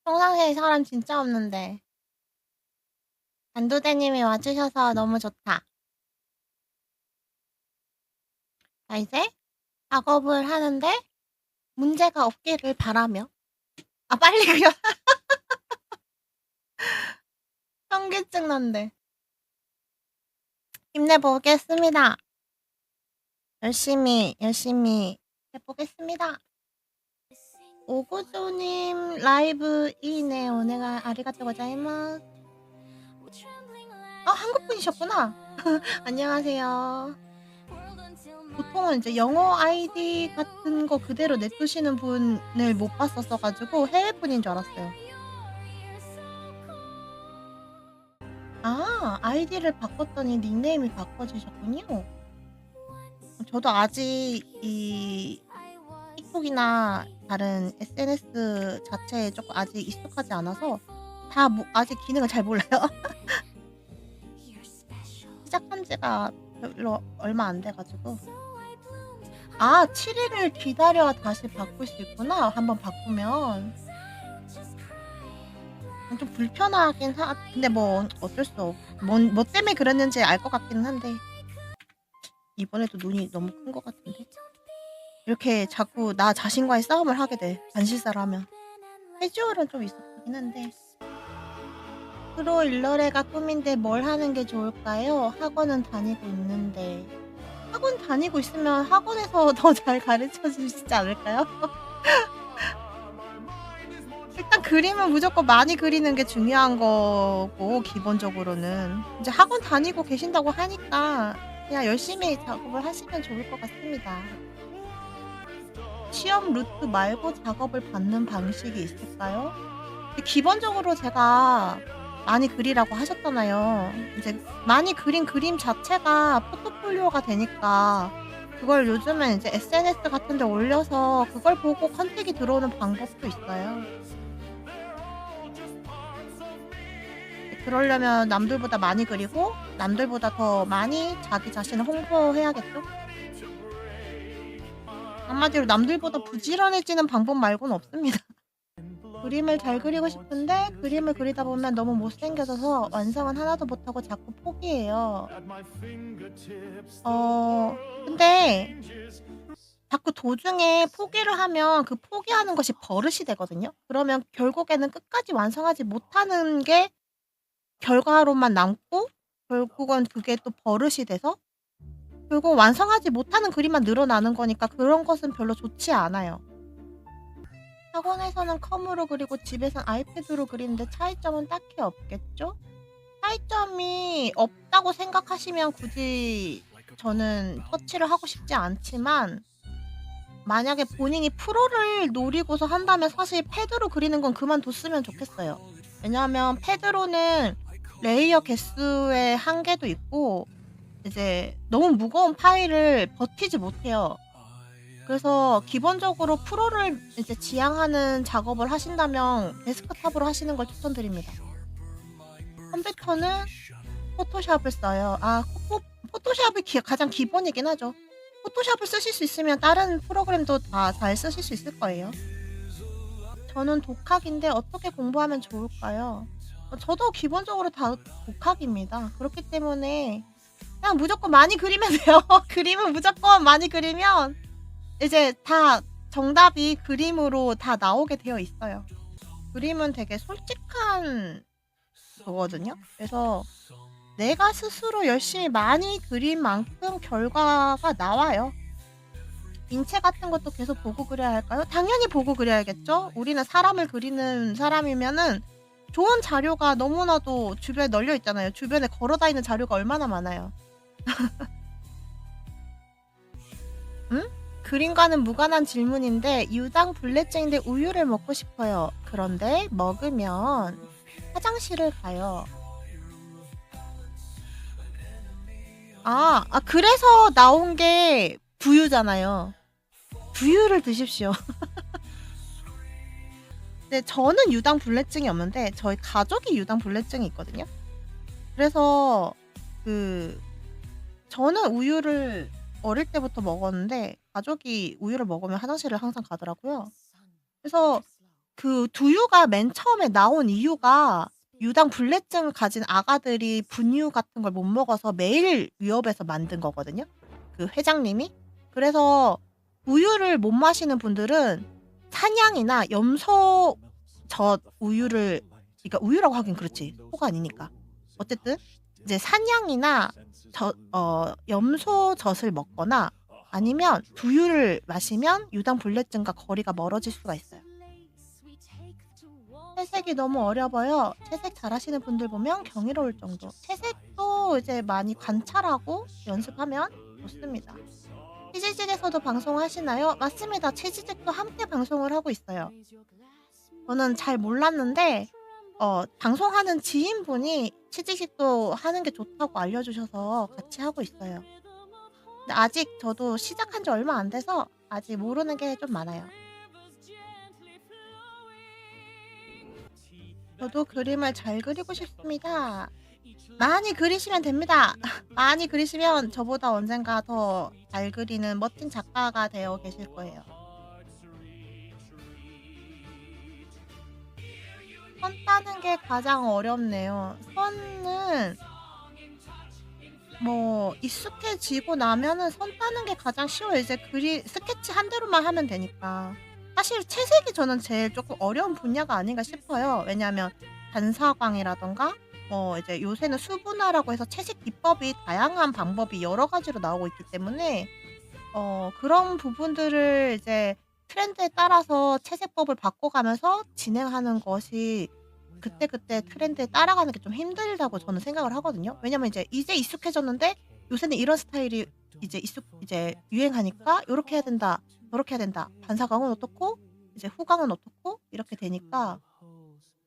평상시에 사람 진짜 없는데. 안도대님이 와주셔서 너무 좋다. 자, 이제 작업을 하는데 문제가 없기를 바라며. 아, 빨리 그려. 현기증 난대. 힘내보겠습니다. 열심히 해보겠습니다. 오구조님 라이브 이네 오네가 아리가또 고자이마스. 한국 분이셨구나. 안녕하세요. 보통은 이제 영어 아이디 같은 거 그대로 냅두시는 분을 못 봤었어가지고 해외 분인 줄 알았어요. 아이디를 바꿨더니 닉네임이 바꿔지셨군요. 저도 아직 이 틱톡이나 다른 SNS 자체에 조금 아직 익숙하지 않아서 아직 기능을 잘 몰라요. 시작한 지가 별로 얼마 안 돼가지고. 7일을 기다려야 다시 바꿀 수 있구나. 한번 바꾸면. 좀 불편하긴 근데 뭐 어쩔 수 없. 뭐 때문에 그랬는지 알 것 같기는 한데 이번에도 눈이 너무 큰 것 같은데 이렇게 자꾸 나 자신과의 싸움을 하게 돼. 반실사를 하면. 캐주얼은 좀 있었긴 한데 프로 일러레가 꿈인데 뭘 하는 게 좋을까요? 학원은 다니고 있는데. 학원 다니고 있으면 학원에서 더 잘 가르쳐 주시지 않을까요? 일단 그림은 무조건 많이 그리는 게 중요한 거고 기본적으로는 이제 학원 다니고 계신다고 하니까 그냥 열심히 작업을 하시면 좋을 것 같습니다. 시험 루트 말고 작업을 받는 방식이 있을까요? 기본적으로 제가 많이 그리라고 하셨잖아요. 이제 많이 그린 그림 자체가 포트폴리오가 되니까 그걸 요즘엔 이제 SNS 같은 데 올려서 그걸 보고 컨택이 들어오는 방법도 있어요. 그러려면 남들보다 많이 그리고 남들보다 더 많이 자기 자신을 홍보해야겠죠? 한마디로 남들보다 부지런해지는 방법 말고는 없습니다. 그림을 잘 그리고 싶은데 그림을 그리다 보면 너무 못생겨져서 완성은 하나도 못하고 자꾸 포기해요. 근데 자꾸 도중에 포기를 하면 그 포기하는 것이 버릇이 되거든요. 그러면 결국에는 끝까지 완성하지 못하는 게 결과로만 남고 결국은 그게 또 버릇이 돼서 결국 완성하지 못하는 그림만 늘어나는 거니까 그런 것은 별로 좋지 않아요. 학원에서는 컴으로 그리고 집에선 아이패드로 그리는데 차이점은 딱히 없겠죠? 차이점이 없다고 생각하시면 굳이 저는 터치를 하고 싶지 않지만 만약에 본인이 프로를 노리고서 한다면 사실 패드로 그리는 건 그만뒀으면 좋겠어요. 왜냐하면 패드로는 레이어 개수의 한계도 있고 이제 너무 무거운 파일을 버티지 못해요. 그래서 기본적으로 프로를 이제 지향하는 작업을 하신다면 데스크탑으로 하시는 걸 추천드립니다. 컴퓨터는 포토샵을 써요. 포토샵이 가장 기본이긴 하죠. 포토샵을 쓰실 수 있으면 다른 프로그램도 다 잘 쓰실 수 있을 거예요. 저는 독학인데 어떻게 공부하면 좋을까요? 저도 기본적으로 다 독학입니다. 그렇기 때문에 그냥 무조건 많이 그리면 돼요. 그림은 무조건 많이 그리면 이제 다 정답이 그림으로 다 나오게 되어 있어요. 그림은 되게 솔직한 거거든요. 그래서 내가 스스로 열심히 많이 그린 만큼 결과가 나와요. 인체 같은 것도 계속 보고 그려야 할까요? 당연히 보고 그려야겠죠? 우리는 사람을 그리는 사람이면은 좋은 자료가 너무나도 주변에 널려 있잖아요. 주변에 걸어 다니는 자료가 얼마나 많아요. 응? 그림과는 무관한 질문인데 유당 불내증인데 우유를 먹고 싶어요. 그런데 먹으면 화장실을 가요. 그래서 나온 게 부유잖아요. 부유를 드십시오. 근데 저는 유당 불내증이 없는데 저희 가족이 유당 불내증이 있거든요. 그래서 저는 우유를 어릴 때부터 먹었는데 가족이 우유를 먹으면 화장실을 항상 가더라고요. 그래서 그 두유가 맨 처음에 나온 이유가 유당불내증을 가진 아가들이 분유 같은 걸 못 먹어서 매일 위협해서 만든 거거든요, 그 회장님이. 그래서 우유를 못 마시는 분들은 사냥이나 염소젖 우유를, 그러니까 우유라고 하긴 그렇지. 소가 아니니까. 어쨌든 이제 사냥이나 염소젖을 먹거나 아니면 두유를 마시면 유당불내증과 거리가 멀어질 수가 있어요. 채색이 너무 어려워요. 채색 잘하시는 분들 보면 경이로울 정도. 채색도 이제 많이 관찰하고 연습하면 좋습니다. 치지직에서도 방송하시나요? 맞습니다. 치지직도 함께 방송을 하고 있어요. 저는 잘 몰랐는데 방송하는 지인분이 치지직도 하는 게 좋다고 알려주셔서 같이 하고 있어요. 근데 아직 저도 시작한 지 얼마 안 돼서 아직 모르는 게 좀 많아요. 저도 그림을 잘 그리고 싶습니다. 많이 그리시면 됩니다. 많이 그리시면 저보다 언젠가 더 잘 그리는 멋진 작가가 되어 계실 거예요. 선 따는 게 가장 어렵네요. 선은 뭐 익숙해지고 나면은 선 따는 게 가장 쉬워요. 이제 스케치 한 대로만 하면 되니까. 사실 채색이 저는 제일 조금 어려운 분야가 아닌가 싶어요. 왜냐하면 반사광이라던가 이제 요새는 수분화라고 해서 채색 기법이 다양한 방법이 여러 가지로 나오고 있기 때문에 그런 부분들을 이제 트렌드에 따라서 채색법을 바꿔가면서 진행하는 것이 그때그때 트렌드에 따라가는 게 좀 힘들다고 저는 생각을 하거든요. 왜냐면 이제 익숙해졌는데 요새는 이런 스타일이 이제 유행하니까 요렇게 해야 된다, 저렇게 해야 된다. 반사광은 어떻고 이제 후광은 어떻고 이렇게 되니까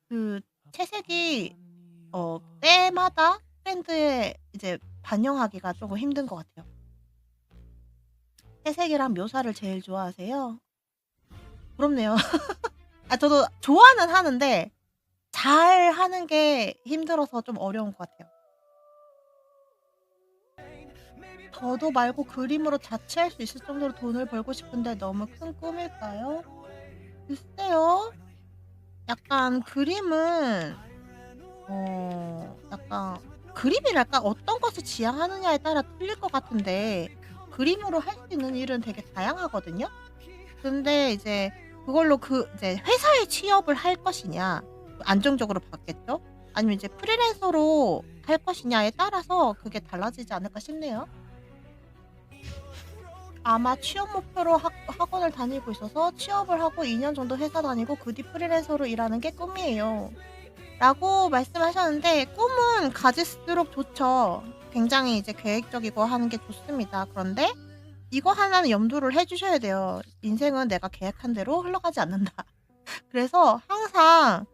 그 채색이 때마다 트렌드에 이제 반영하기가 조금 힘든 것 같아요. 채색이랑 묘사를 제일 좋아하세요? 부럽네요. 저도 좋아는 하는데 잘하는 게 힘들어서 좀 어려운 것 같아요. 저도 말고 그림으로 자취할 수 있을 정도로 돈을 벌고 싶은데 너무 큰 꿈일까요? 글쎄요. 약간 그림은 약간 그림이랄까 어떤 것을 지향하느냐에 따라 틀릴 것 같은데 그림으로 할 수 있는 일은 되게 다양하거든요. 근데 이제 그걸로 이제 회사에 취업을 할 것이냐, 안정적으로 받겠죠? 아니면 이제 프리랜서로 할 것이냐에 따라서 그게 달라지지 않을까 싶네요. 아마 취업 목표로 학원을 다니고 있어서 취업을 하고 2년 정도 회사 다니고 그 뒤 프리랜서로 일하는 게 꿈이에요. 라고 말씀하셨는데 꿈은 가질수록 좋죠. 굉장히 이제 계획적이고 하는 게 좋습니다. 그런데 이거 하나는 염두를 해주셔야 돼요. 인생은 내가 계획한 대로 흘러가지 않는다. 그래서 항상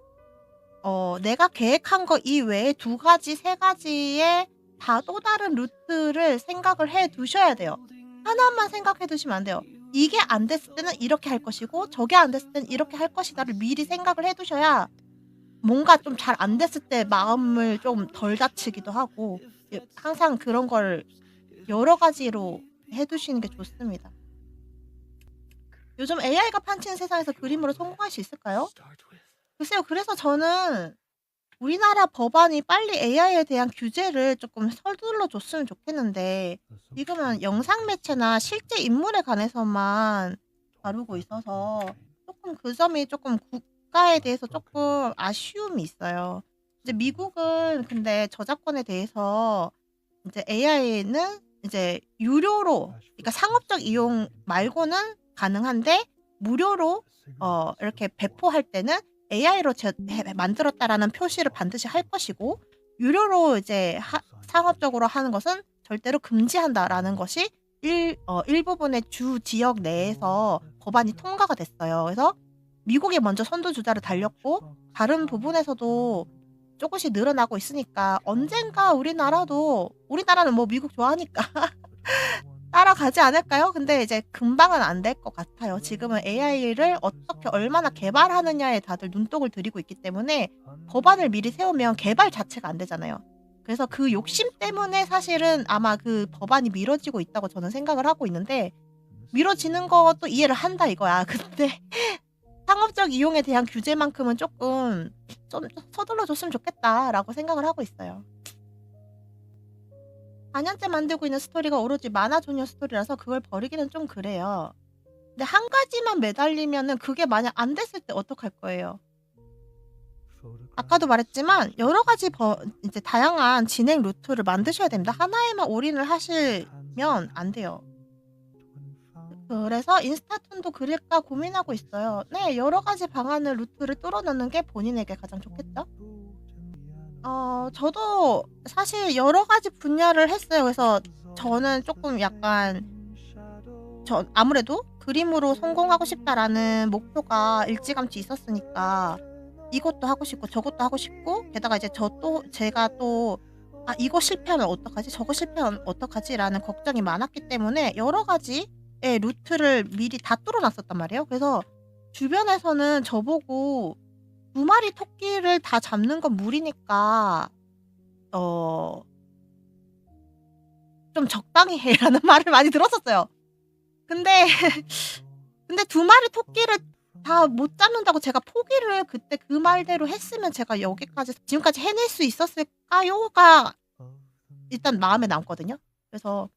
내가 계획한 거 이외에 2가지, 3가지의 다 또 다른 루트를 생각을 해 두셔야 돼요. 하나만 생각해 두시면 안 돼요. 이게 안 됐을 때는 이렇게 할 것이고 저게 안 됐을 때는 이렇게 할 것이다를 미리 생각을 해 두셔야 뭔가 좀 잘 안 됐을 때 마음을 좀 덜 다치기도 하고 항상 그런 걸 여러 가지로 해 두시는 게 좋습니다. 요즘 AI가 판치는 세상에서 그림으로 성공할 수 있을까요? 글쎄요. 그래서 저는 우리나라 법안이 빨리 AI에 대한 규제를 조금 서둘러 줬으면 좋겠는데 지금은 영상 매체나 실제 인물에 관해서만 다루고 있어서 조금 그 점이 조금 국가에 대해서 조금 아쉬움이 있어요. 이제 미국은 근데 저작권에 대해서 이제 AI는 이제 유료로, 그러니까 상업적 이용 말고는 가능한데 무료로 이렇게 배포할 때는 AI로 만들었다라는 표시를 반드시 할 것이고 유료로 이제 상업적으로 하는 것은 절대로 금지한다라는 것이 일부분의 주 지역 내에서 법안이 통과가 됐어요. 그래서 미국이 먼저 선두주자를 달렸고 다른 부분에서도 조금씩 늘어나고 있으니까 언젠가 우리나라는 뭐 미국 좋아하니까 따라가지 않을까요? 근데 이제 금방은 안 될 것 같아요. 지금은 AI를 어떻게 얼마나 개발하느냐에 다들 눈독을 들이고 있기 때문에 법안을 미리 세우면 개발 자체가 안 되잖아요. 그래서 그 욕심 때문에 사실은 아마 그 법안이 미뤄지고 있다고 저는 생각을 하고 있는데 미뤄지는 것도 이해를 한다 이거야. 근데 상업적 이용에 대한 규제만큼은 조금 좀 서둘러 줬으면 좋겠다라고 생각을 하고 있어요. 4년째 만들고 있는 스토리가 오로지 만화소녀 스토리라서 그걸 버리기는 좀 그래요. 근데 한 가지만 매달리면은 그게 만약 안 됐을 때 어떡할 거예요? 아까도 말했지만 여러 가지 이제 다양한 진행 루트를 만드셔야 됩니다. 하나에만 올인을 하시면 안 돼요. 그래서 인스타툰도 그릴까 고민하고 있어요. 네, 여러 가지 방안을 루트를 뚫어놓는 게 본인에게 가장 좋겠죠? 저도 사실 여러 가지 분야를 했어요. 그래서 저는 조금 약간 아무래도 그림으로 성공하고 싶다라는 목표가 일찌감치 있었으니까 이것도 하고 싶고 저것도 하고 싶고 게다가 이제 제가 또 '아 이거 실패하면 어떡하지? 저거 실패하면 어떡하지?'라는 걱정이 많았기 때문에 여러 가지의 루트를 미리 다 뚫어 놨었단 말이에요. 그래서 주변에서는 저보고 "2 마리 토끼를 다 잡는 건 무리니까 좀 적당히 해."라는 말을 많이 들었었어요. 근데 2 마리 토끼를 다 못 잡는다고 제가 포기를 그때 그 말대로 했으면 제가 여기까지 지금까지 해낼 수 있었을까요?가 일단 마음에 남거든요. 그래서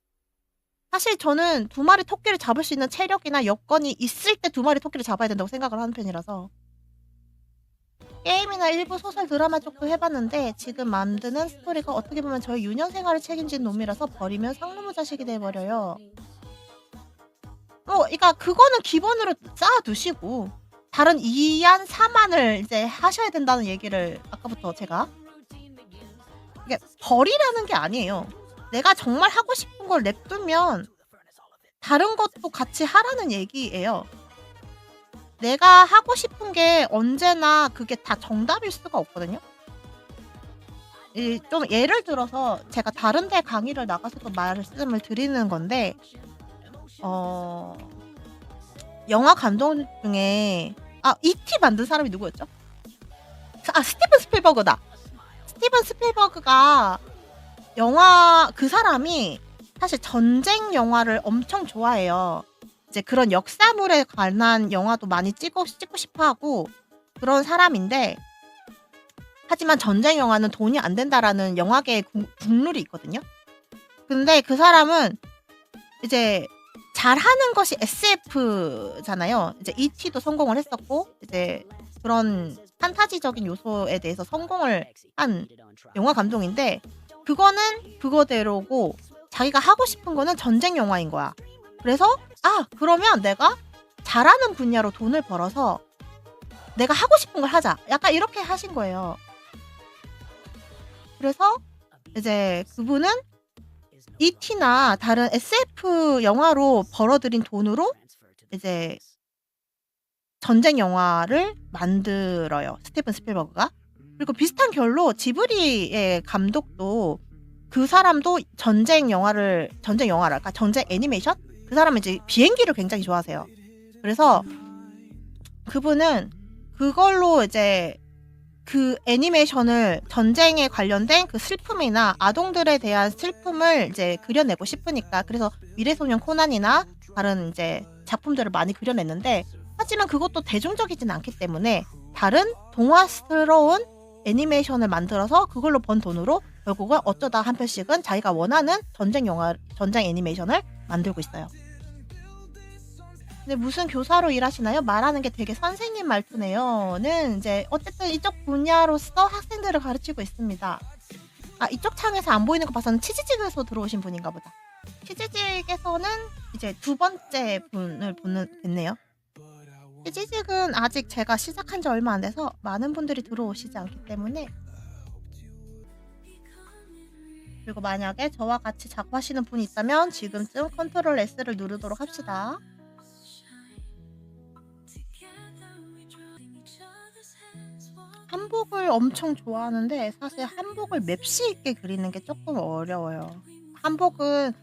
사실 저는 2 마리 토끼를 잡을 수 있는 체력이나 여건이 있을 때 2 마리 토끼를 잡아야 된다고 생각을 하는 편이라서 게임이나 일부 소설 드라마 쪽도 해 봤는데 지금 만드는 스토리가 어떻게 보면 저의 유년 생활을 책임진 놈이라서 버리면 상놈의 자식이 돼 버려요. 그러니까 그거는 기본으로 쌓아 두시고 다른 2안 3안을 이제 하셔야 된다는 얘기를 아까부터 제가 이게 버리라는 게 아니에요. 내가 정말 하고 싶은 걸 냅두면 다른 것도 같이 하라는 얘기예요. 내가 하고 싶은 게 언제나 그게 다 정답일 수가 없거든요. 좀 예를 들어서 제가 다른 데 강의를 나가서도 말씀을 드리는 건데 영화 감독 중에 E.T. 만든 사람이 누구였죠? 스티븐 스필버그다. 스티븐 스필버그가 그 사람이 사실 전쟁 영화를 엄청 좋아해요. 이제 그런 역사물에 관한 영화도 많이 찍고 싶어 하고 그런 사람인데 하지만 전쟁 영화는 돈이 안 된다라는 영화계의 국룰이 있거든요. 근데 그 사람은 이제 잘하는 것이 SF잖아요. 이제 E.T.도 성공을 했었고 이제 그런 판타지적인 요소에 대해서 성공을 한 영화 감독인데 그거는 그거대로고 자기가 하고 싶은 거는 전쟁 영화인 거야. 그래서 그러면 내가 잘하는 분야로 돈을 벌어서 내가 하고 싶은 걸 하자. 약간 이렇게 하신 거예요. 그래서 이제 그분은 E.T.나 다른 SF 영화로 벌어들인 돈으로 이제 전쟁 영화를 만들어요. 스티븐 스필버그가. 그리고 비슷한 결로 지브리의 감독도 그 사람도 전쟁 영화랄까 전쟁 애니메이션? 그 사람은 이제 비행기를 굉장히 좋아하세요. 그래서 그분은 그걸로 이제 그 애니메이션을 전쟁에 관련된 그 슬픔이나 아동들에 대한 슬픔을 이제 그려내고 싶으니까 그래서 미래소년 코난이나 다른 이제 작품들을 많이 그려냈는데 하지만 그것도 대중적이진 않기 때문에 다른 동화스러운 애니메이션을 만들어서 그걸로 번 돈으로 결국은 어쩌다 한 편씩은 자기가 원하는 전쟁 애니메이션을 만들고 있어요. 근데 무슨 교사로 일하시나요? 말하는 게 되게 선생님 말투네요.는 이제 어쨌든 이쪽 분야로서 학생들을 가르치고 있습니다. 이쪽 창에서 안 보이는 거 봐서는 치즈직에서 들어오신 분인가 보다. 치즈직에서는 이제 2번째 분을 뵀네요. 치즈직은 아직 제가 시작한 지 얼마 안 돼서 많은 분들이 들어오시지 않기 때문에 그리고 만약에 저와 같이 작업하시는 분이 있다면 지금쯤 컨트롤 S를 누르도록 합시다. 한복을 엄청 좋아하는데 사실 한복을 맵시 있게 그리는 게 조금 어려워요. 한복은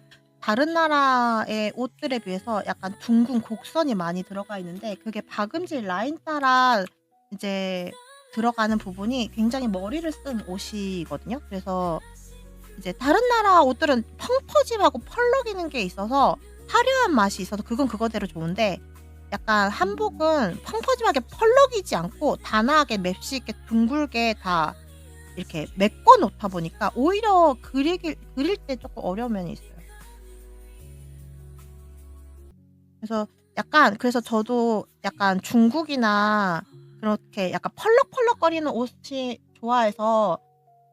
다른 나라의 옷들에 비해서 약간 둥근 곡선이 많이 들어가 있는데 그게 박음질 라인 따라 이제 들어가는 부분이 굉장히 머리를 쓴 옷이거든요. 그래서 이제 다른 나라 옷들은 펑퍼짐하고 펄럭이는 게 있어서 화려한 맛이 있어서 그건 그거대로 좋은데 약간 한복은 펑퍼짐하게 펄럭이지 않고 단아하게 맵시 있게 둥글게 다 이렇게 메꿔 놓다 보니까 오히려 그릴 때 조금 어려운 면이 있어요. 그래서 그래서 저도 약간 중국이나 그렇게 약간 펄럭펄럭거리는 옷이 좋아해서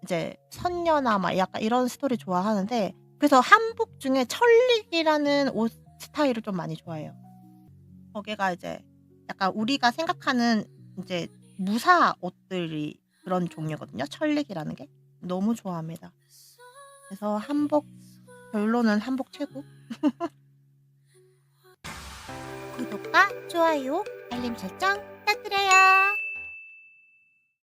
이제 선녀나 막 약간 이런 스토리 좋아하는데, 그래서 한복 중에 천릭이라는 옷 스타일을 좀 많이 좋아해요. 거기가 이제 약간 우리가 생각하는 이제 무사 옷들이 그런 종류거든요, 천릭이라는 게. 너무 좋아합니다. 그래서 한복, 결론은 한복 최고. 구독과 좋아요, 알림 설정 부탁드려요.